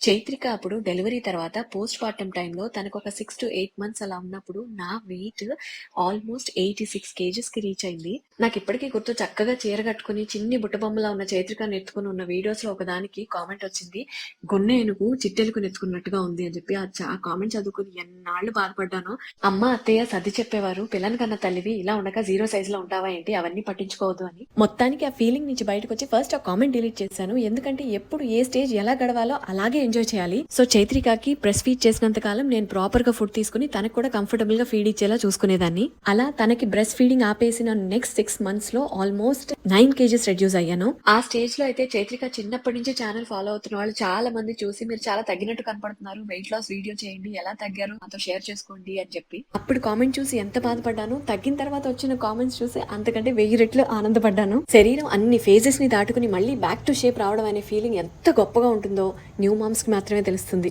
చైత్రిక అప్పుడు డెలివరీ తర్వాత post partum టైంలో తనకు ఒక 6 to 8 మంత్స్ అలా ఉన్నప్పుడు నా వెయిట్ ఆల్మోస్ట్ 86 కేజెస్కి రీచ్ అయింది. నాకు ఇప్పటికీ గుర్తు, చక్కగా చీర కట్టుకుని చిన్ని బుట్టబొమ్మలా ఉన్న చైత్రికను ఎత్తుకుని ఉన్న వీడియోస్లో ఒకదానికి కామెంట్ వచ్చింది, గొన్నె ఏనుగు చిట్టెలుకుని ఎత్తుకున్నట్టుగా ఉంది అని చెప్పి. ఆ కామెంట్ చదువుకుని ఎన్నాళ్ళు బాధపడ్డానో. అమ్మ అత్తయ్య సర్ది చెప్పేవారు, పిల్లని కన్న తల్లివి ఇలా ఉండక 0 సైజులో ఉంటావా ఏంటి, అవన్నీ పట్టించుకోవద్దు అని. మొత్తానికి ఆ ఫీలింగ్ నుంచి బయటకు వచ్చి ఫస్ట్ ఆ కామెంట్ డిలీట్ చేశాను. ఎందుకంటే ఎప్పుడు ఏ స్టేజ్ ఎలా గడవాలో అలాగే ఎంజాయ్ చేయాలి. సో చైత్రికకి బ్రెస్ట్ ఫీడ్ చేసినంత కాలం నేను ప్రాపర్ గా ఫుడ్ తీసుకుని తనకు కూడా కంఫర్టబుల్ గా ఫీడ్ ఇచ్చేలా చూసుకునేదాన్ని. అలా తనకి బ్రెస్ట్ ఫీడింగ్ ఆపేసిన నెక్స్ట్ 6 months లో ఆల్మోస్ట్ 9 kgs రెడ్యూస్ అయ్యాను. ఆ స్టేజ్ లో అయితే చైత్రిక చిన్నప్పటి నుంచి ఛానల్ ఫాలో అవుతున్న వాళ్ళు చాలా మంది చూసి, మీరు చాలా తగ్గినట్టు కనపడుతున్నారు, వెయిట్ లాస్ వీడియో చేయండి, ఎలా తగ్గారు నాతో షేర్ చేసుకోండి అని చెప్పి. అప్పుడు కామెంట్ చూసి ఎంత బాధపడ్డాను, తగ్గిన తర్వాత వచ్చిన కామెంట్స్ చూసి అంతకంటే 1000 రెట్లు ఆనందపడ్డాను. శరీరం అన్ని ఫేజెస్ ని దాటుకుని మళ్ళీ బ్యాక్ టు షేప్ రావడం అనే ఫీలింగ్ ఎంత గొప్పగా ఉంటుందో న్యూ మామ్స్ కి మాత్రమే తెలుస్తుంది.